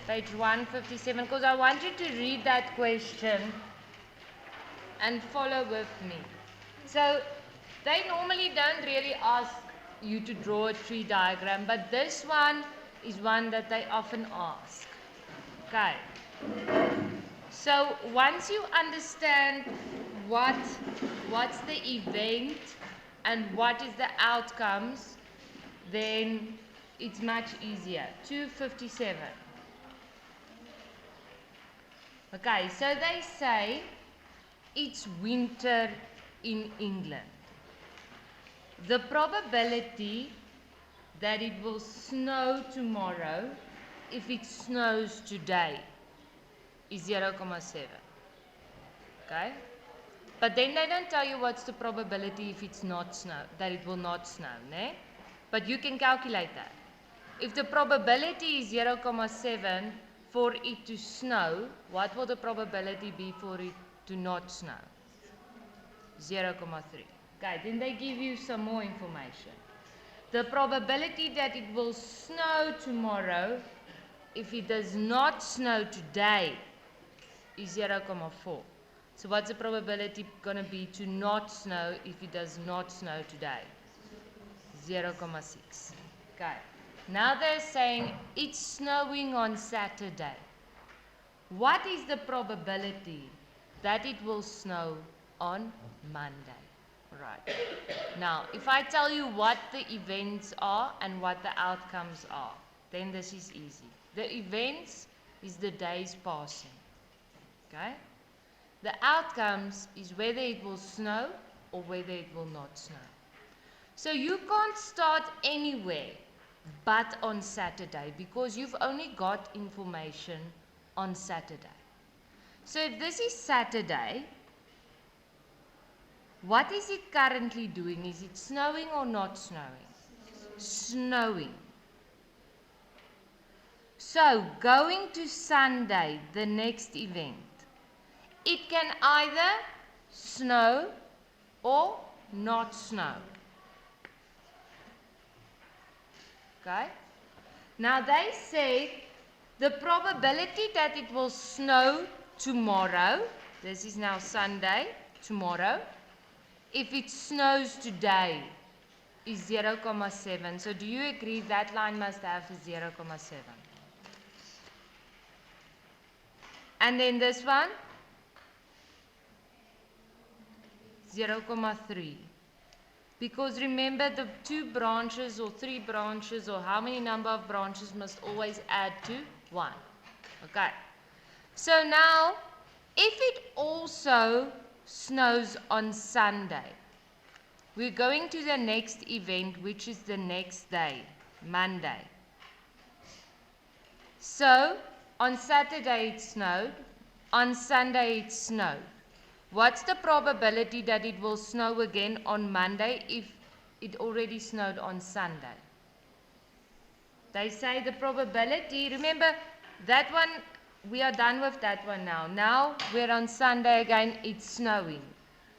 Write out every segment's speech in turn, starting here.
Page 157, because I want you to read that question and follow with me. So they normally don't really ask you to draw a tree diagram, but this one is one that they often ask. Okay. So once you understand what's the event and what is the outcomes, then it's much easier. 257. Okay, so they say it's winter in England. The probability that it will snow tomorrow if it snows today is 0.7. Okay? But then they don't tell you what's the probability if it's not snow, that it will not snow, né? But you can calculate that. If the probability is 0.7 for it to snow, what will the probability be for it to not snow? 0.3. Okay, then they give you some more information. The probability that it will snow tomorrow, if it does not snow today, is 0.4. So what's the probability going to be to not snow if it does not snow today? 0.6. Okay. Now they're saying it's snowing on Saturday. What is the probability that it will snow on Monday? Right. Now, if I tell you what the events are and what the outcomes are, then this is easy. The events is the days passing. Okay? The outcomes is whether it will snow or whether it will not snow. So you can't start anywhere but on Saturday because you've only got information on Saturday. So if this is Saturday, what is it currently doing? Is it snowing or not snowing? Snowing. So going to Sunday, the next event, it can either snow or not snow. Okay? Now they say the probability that it will snow tomorrow, this is now Sunday, tomorrow, if it snows today is 0.7. So do you agree that line must have a 0.7? And then this one, 0.3. Because remember the 2 branches or 3 branches or how many number of branches must always add to 1. Okay. So now, if it also snows on Sunday, we're going to the next event, which is the next day, Monday. So, on Saturday it snowed, on Sunday it snowed. What's the probability that it will snow again on Monday if it already snowed on Sunday? They say the probability, remember that one, we are done with that one now. Now we're on Sunday again, it's snowing.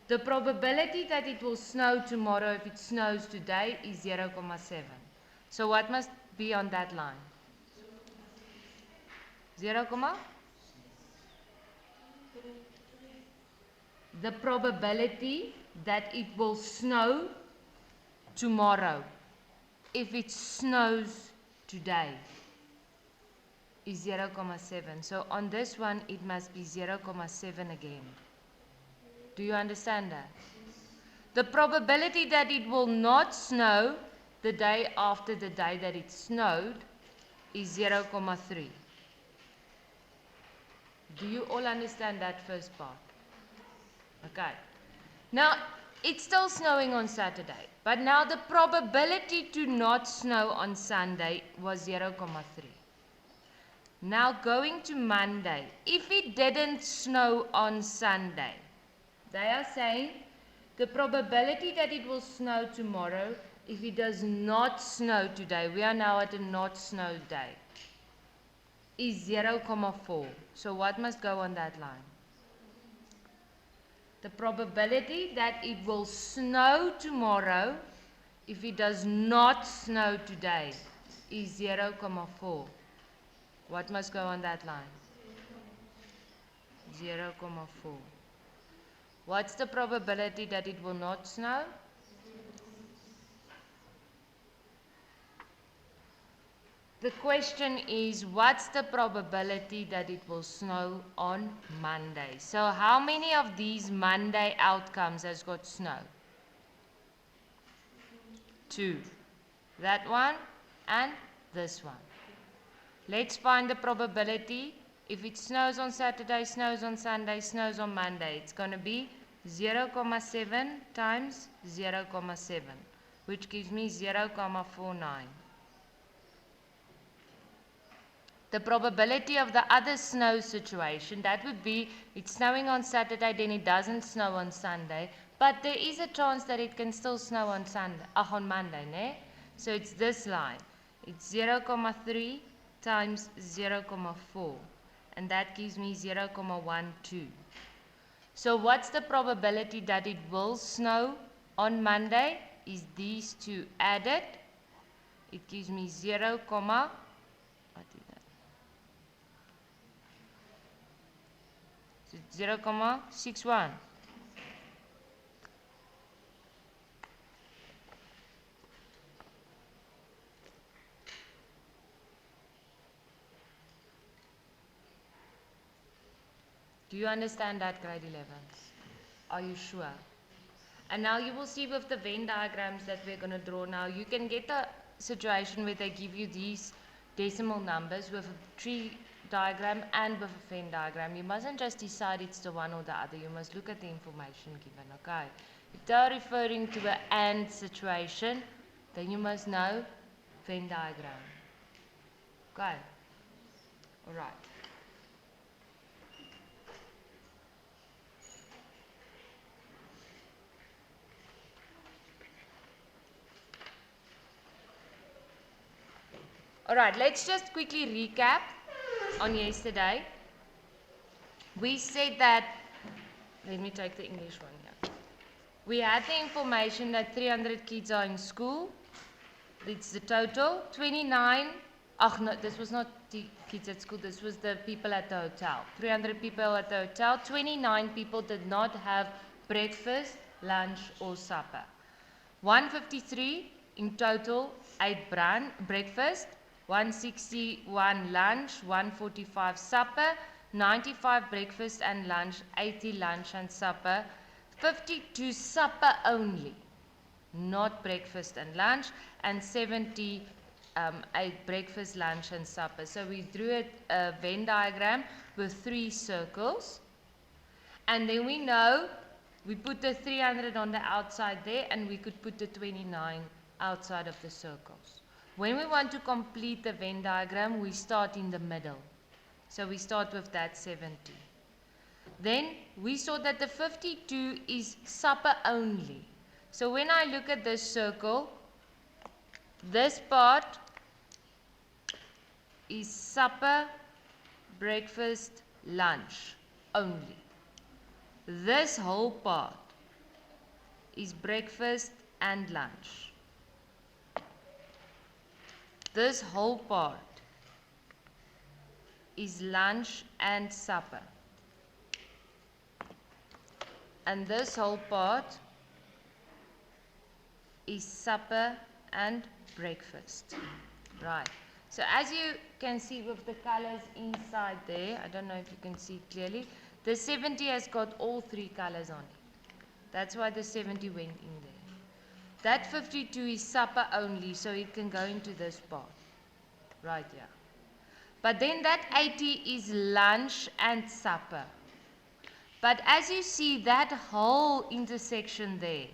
The probability that it will snow tomorrow if it snows today is 0.7. So what must be on that line? 0, the probability that it will snow tomorrow if it snows today is 0.7. So on this one it must be 0.7 again. Do you understand that? The probability that it will not snow the day after the day that it snowed is 0.3. Do you all understand that first part? Okay. Now, it's still snowing on Saturday, but now the probability to not snow on Sunday was 0.3. Now going to Monday, if it didn't snow on Sunday, they are saying the probability that it will snow tomorrow, if it does not snow today, we are now at a not snow day, is 0.4. So what must go on that line? The probability that it will snow tomorrow, if it does not snow today, is 0.4. What must go on that line? 0,4. What's the probability that it will not snow? The question is, what's the probability that it will snow on Monday? So how many of these Monday outcomes has got snow? 2. That one and this one. Let's find the probability. If it snows on Saturday, snows on Sunday, snows on Monday, it's going to be 0,7 times 0,7, which gives me 0,49. The probability of the other snow situation, that would be it's snowing on Saturday, then it doesn't snow on Sunday, but there is a chance that it can still snow on Sunday, on Monday, ne? So it's this line. It's 0,3 times 0,4, and that gives me 0,12. So what's the probability that it will snow on Monday? Is these two added? It gives me 0, what is that? 0,61. Do you understand that, grade 11s? Are you sure? And now you will see with the Venn diagrams that we're going to draw now, you can get a situation where they give you these decimal numbers with a tree diagram and with a Venn diagram. You mustn't just decide it's the one or the other. You must look at the information given, okay? If they're referring to an AND situation, then you must know Venn diagram. Okay? All right. All right, let's just quickly recap on yesterday. We said that, let me take the English one here. We had the information that 300 kids are in school. It's the total. 29, no, this was not the kids at school, this was the people at the hotel. 300 people at the hotel. 29 people did not have breakfast, lunch or supper. 153 in total ate breakfast. 161 lunch, 145 supper, 95 breakfast and lunch, 80 lunch and supper, 52 supper only, not breakfast and lunch, and 70 ate breakfast, lunch and supper. So we drew a Venn diagram with 3 circles, and then we know we put the 300 on the outside there, and we could put the 29 outside of the circles. When we want to complete the Venn diagram, we start in the middle. So we start with that 70. Then we saw that the 52 is supper only. So when I look at this circle, this part is supper, breakfast, lunch only. This whole part is breakfast and lunch. This whole part is lunch and supper. And this whole part is supper and breakfast. Right. So as you can see with the colors inside there, I don't know if you can see clearly, the 70 has got all 3 colors on it. That's why the 70 went in there. That 52 is supper only, so it can go into this part. Right here. But then that 80 is lunch and supper. But as you see, that whole intersection there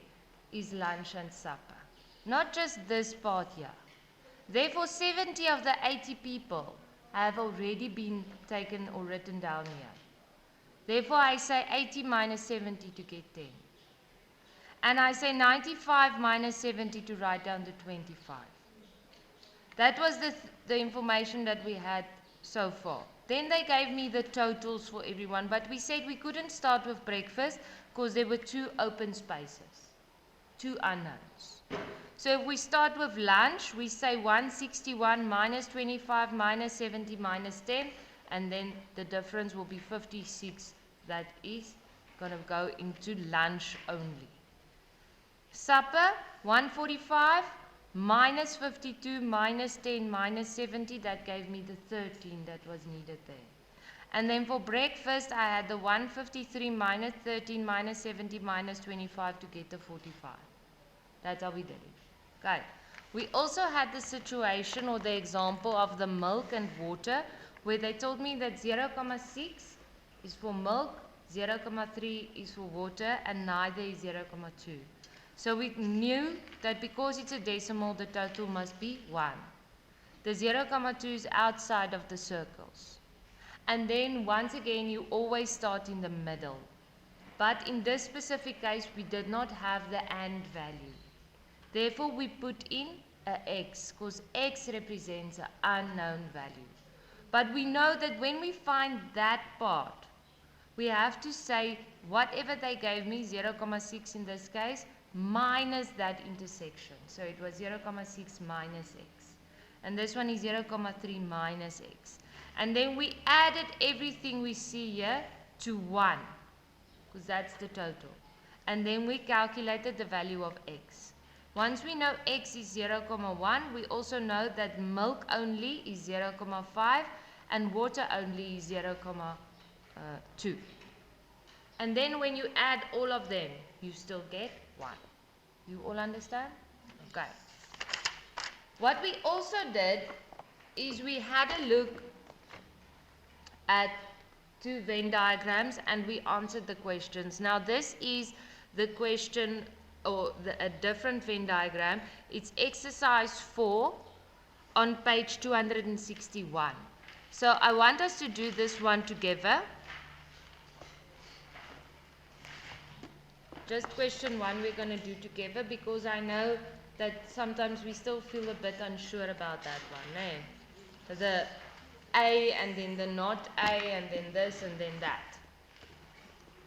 is lunch and supper. Not just this part here. Therefore, 70 of the 80 people have already been taken or written down here. Therefore, I say 80 minus 70 to get 10. And I say 95 minus 70 to write down the 25. That was the information that we had so far. Then they gave me the totals for everyone, but we said we couldn't start with breakfast because there were 2 open spaces, 2 unknowns. So if we start with lunch, we say 161 minus 25 minus 70 minus 10, and then the difference will be 56. That is going to go into lunch only. Supper, 145 minus 52 minus 10 minus 70, that gave me the 13 that was needed there. And then for breakfast, I had the 153 minus 13 minus 70 minus 25 to get the 45. That's how we did it. Okay. We also had the situation or the example of the milk and water where they told me that 0,6 is for milk, 0,3 is for water, and neither is 0,2. So we knew that because it's a decimal, the total must be 1. The 0,2 is outside of the circles. And then once again, you always start in the middle. But in this specific case, we did not have the AND value. Therefore, we put in a x, because x represents an unknown value. But we know that when we find that part, we have to say whatever they gave me, 0,6 in this case, minus that intersection. So it was 0,6 minus x. And this one is 0,3 minus x. And then we added everything we see here to 1, because that's the total. And then we calculated the value of x. Once we know x is 0,1, we also know that milk only is 0,5 and water only is 0,2. And then when you add all of them, you still get 1. You all understand? Okay. What we also did is we had a look at 2 Venn diagrams and we answered the questions. Now this is the question or a different Venn diagram. It's exercise 4 on page 261. So I want us to do this one together. Just question 1 we're going to do together because I know that sometimes we still feel a bit unsure about that one. Eh? The A and then the not A and then this and then that.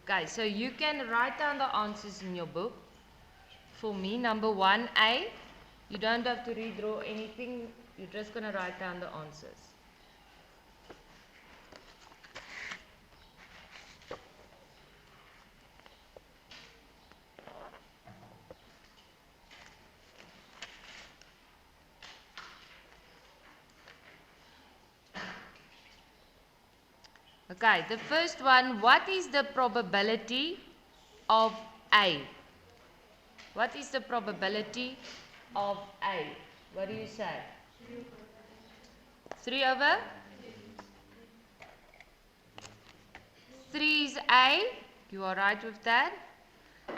Okay, so you can write down the answers in your book. For me, number 1A, you don't have to redraw anything, you're just going to write down the answers. Okay, the first one, what is the probability of A? What is the probability of A? What do you say? 3 over? 3 is A. You are right with that.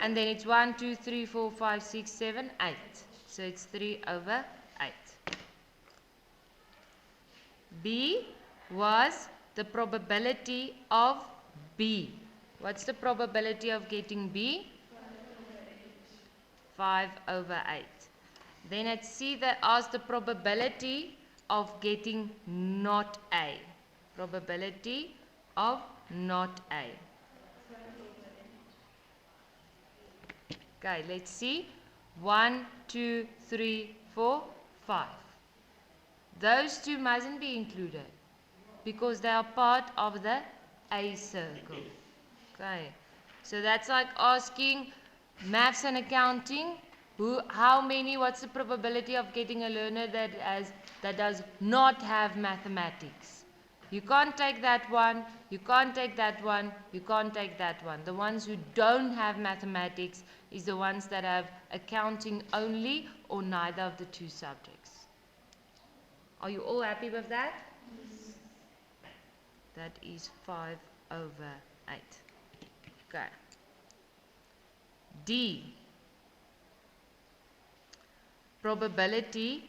And then it's 1, 2, 3, 4, 5, 6, 7, 8. So it's 3 over 8. B was the probability of B. What's the probability of getting B? 5 over 8. Then at C they asked the probability of getting not A. Probability of not A. Okay, let's see. 1, 2, 3, 4, 5. Those two mustn't be included because they are part of the A circle. Okay, so that's like asking maths and accounting, what's the probability of getting a learner that does not have mathematics? You can't take that one, you can't take that one, you can't take that one. The ones who don't have mathematics is the ones that have accounting only or neither of the two subjects. Are you all happy with that? Yes. That is 5 over 8. Okay. D. Probability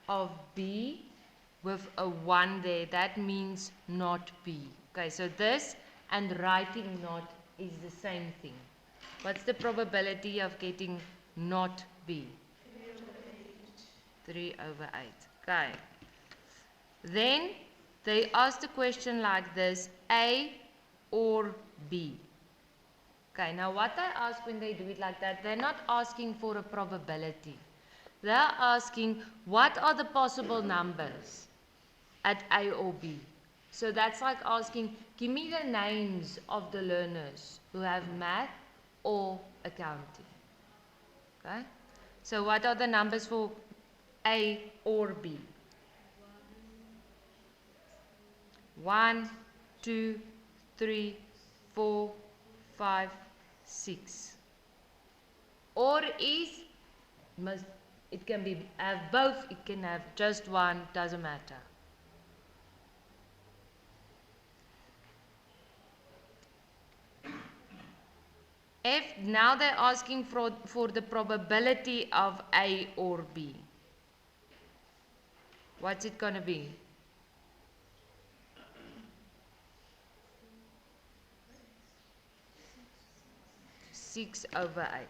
of B with a 1 there. That means not B. Okay, so this and writing not is the same thing. What's the probability of getting not B? 3 over 8. Okay. Then they asked a question like this, A or B. Okay, now what I ask when they do it like that, they're not asking for a probability. They're asking what are the possible numbers at A or B. So that's like asking, give me the names of the learners who have math or accounting. Okay? So what are the numbers for A or B? 1, 2, 3, 4, 5, 6. Or is must it can be have both, it can have just one, doesn't matter. If now they're asking for the probability of A or B. What's it going to be? 6/8.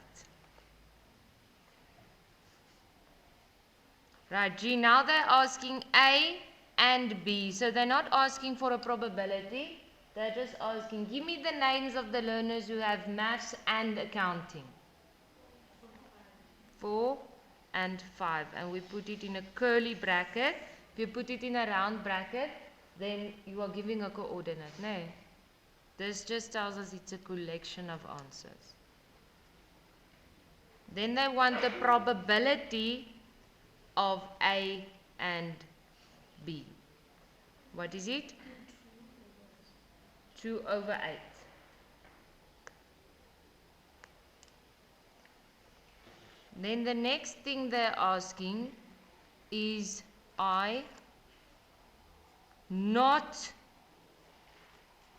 Right, G, now they're asking A and B. So they're not asking for a probability. They're just asking, give me the names of the learners who have maths and accounting. 4 and 5. And we put it in a curly bracket. If you put it in a round bracket, then you are giving a coordinate. No. This just tells us it's a collection of answers. Then they want the probability of A and B. What is it? 2/8. Then the next thing they're asking is I not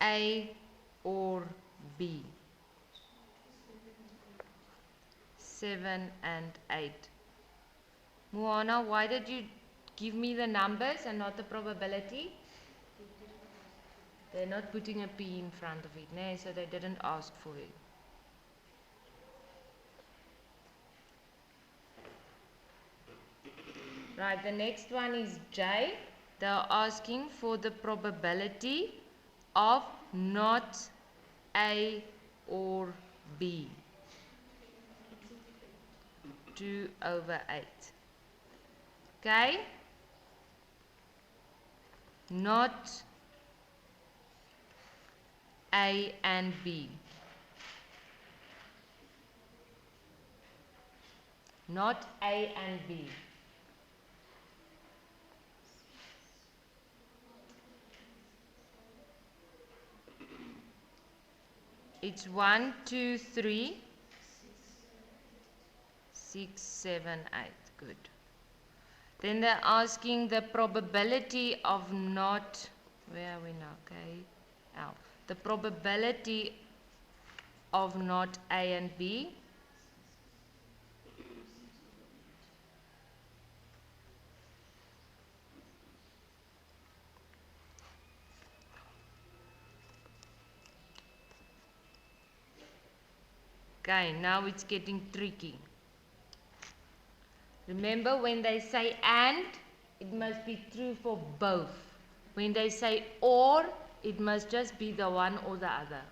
A or B. 7 and 8. Moana, why did you give me the numbers and not the probability? They're not putting a P in front of it, no, so they didn't ask for it. Right, the next one is J. They're asking for the probability of not A or B. 2/8. Okay? Not A and B. Not A and B. It's 1, 2, 3, 6, 7, 8. Good. Then they're asking the probability of not, where are we now? Okay. L. The probability of not A and B. Okay, now it's getting tricky. Remember, when they say and, it must be true for both. When they say or, it must just be the one or the other.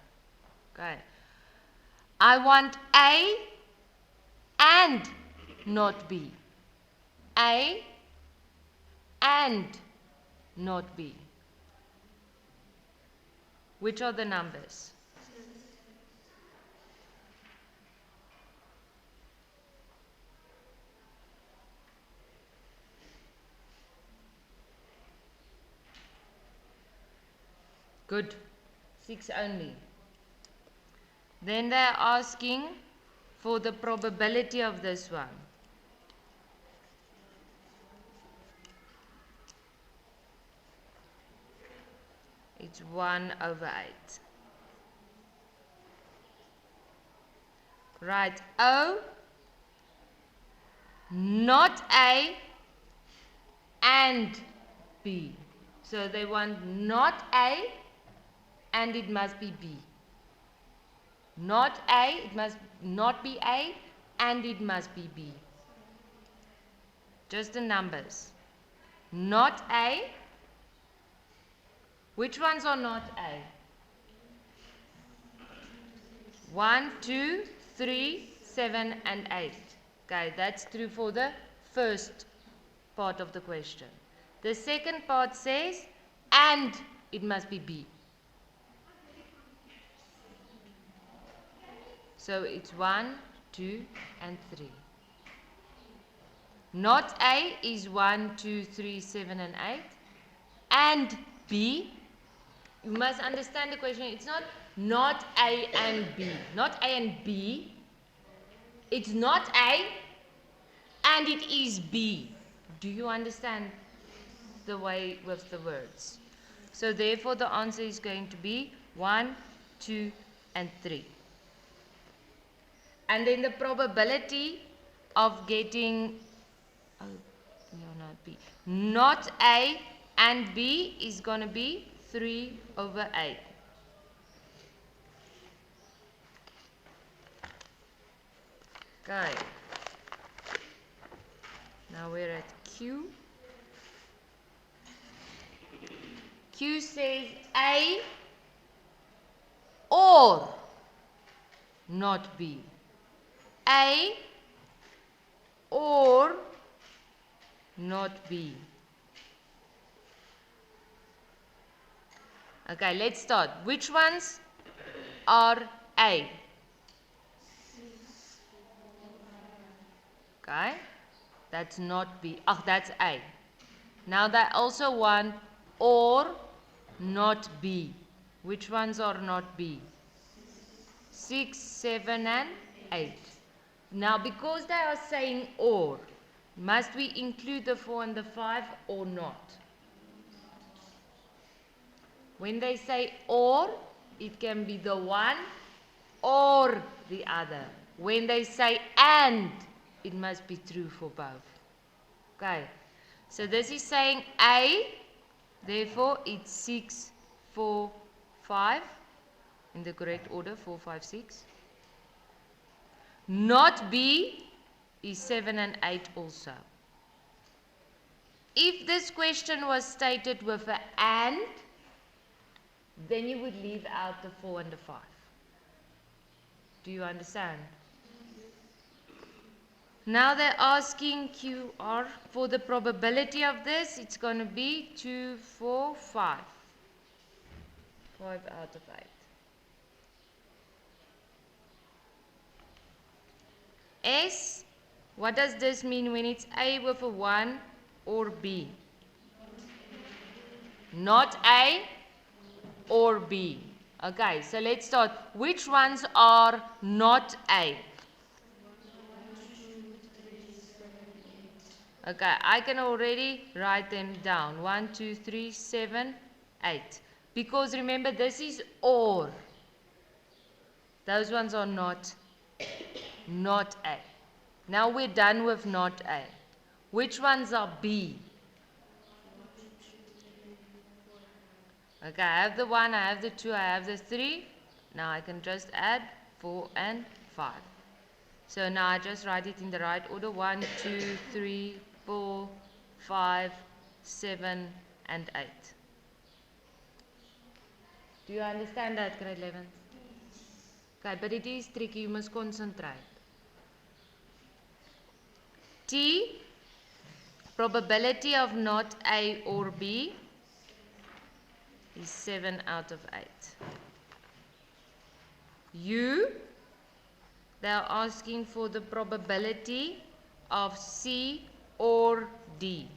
Okay. I want A and not B. A and not B. Which are the numbers? Good. 6 only. Then they're asking for the probability of this one. It's 1/8. Right. O, not A and B. So they want not A and it must be B. Not A, it must not be A and it must be B. Just the numbers. Not A. Which ones are not A? 1, 2, 3, 7 and 8. Okay, that's true for the first part of the question. The second part says, and it must be B. So it's 1, 2, and 3. Not A is 1, 2, 3, 7, and 8. And B, you must understand the question. It's not A and B. Not A and B. It's not A and it is B. Do you understand the way with the words? So therefore the answer is going to be 1, 2, and 3. And then the probability of getting not A and B is going to be 3 over 8. Okay. Now we're at Q. Q says A or not B. A or not B. Okay, let's start. Which ones are A? Okay, that's not B. Oh, that's A. Now they also want or not B. Which ones are not B? 6, 7, and 8. Now, because they are saying or, must we include the 4 and the 5 or not? When they say or, it can be the one or the other. When they say and, it must be true for both. Okay, so this is saying A, therefore it's 6, 4, 5, in the correct order, 4, 5, 6. Not B is 7 and 8 also. If this question was stated with an and, then you would leave out the 4 and the 5. Do you understand? Now they're asking QR for the probability of this. It's going to be 2, 4, 5. 5 out of 8. S, what does this mean when it's A with a 1 or B? Not A or B. Okay, so let's start. Which ones are not A? Okay, I can already write them down. 1, 2, 3, 7, 8. Because remember, this is or. Those ones are not A. Now we're done with not A. Which ones are B? Okay, I have the 1, I have the 2, I have the 3. Now I can just add 4 and 5. So now I just write it in the right order. 1, 2, 3, 4, 5, 7, and 8. Do you understand that, grade 11? Okay, but it is tricky. You must concentrate. T, probability of not A or B, is 7 out of 8. U, they are asking for the probability of C or D.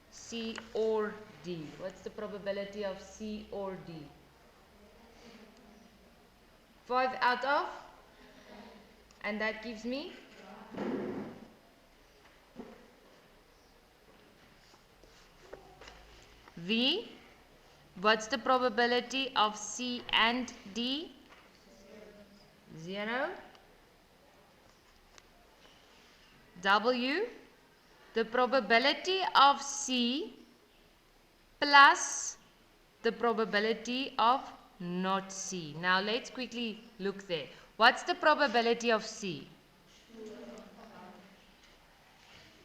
C or D. What's the probability of C or D? 5 out of? And that gives me? V. What's the probability of C and D? 0. W. The probability of C plus the probability of not C. Now let's quickly look there. What's the probability of C?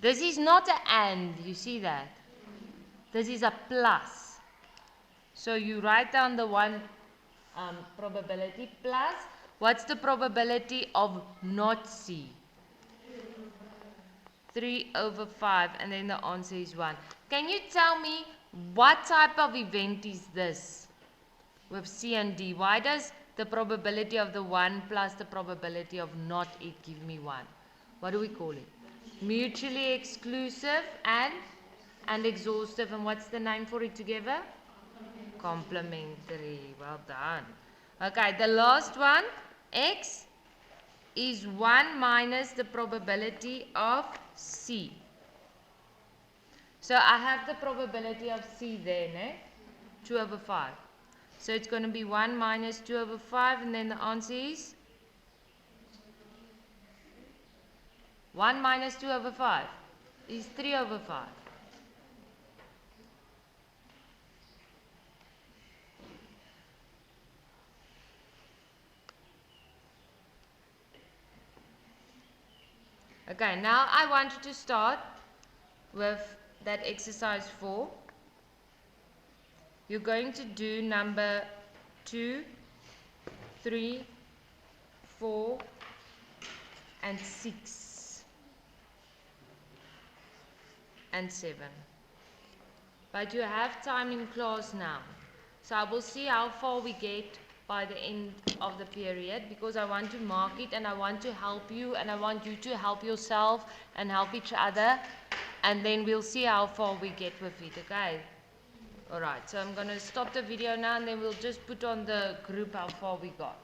This is not an and, you see that? This is a plus. So you write down the one probability plus, what's the probability of not C? 3 over 5, and then the answer is 1. Can you tell me what type of event is this with C and D? Why does the probability of the 1 plus the probability of not it give me 1? What do we call it? Mutually exclusive and exhaustive. And what's the name for it together? Complementary. Well done. Okay, the last one, X is 1 minus the probability of C. So I have the probability of C there, no? 2 over 5. So it's going to be 1 minus 2 over 5, and then the answer is 1 minus 2 over 5 is 3 over 5. Okay, now I want you to start with that exercise 4. You're going to do number 2, 3, 4, and 6, and 7. But you have time in class now. So I will see how far we get by the end of the period, because I want to mark it and I want to help you and I want you to help yourself and help each other, and then we'll see how far we get with it, okay? Alright, so I'm going to stop the video now and then we'll just put on the group how far we got.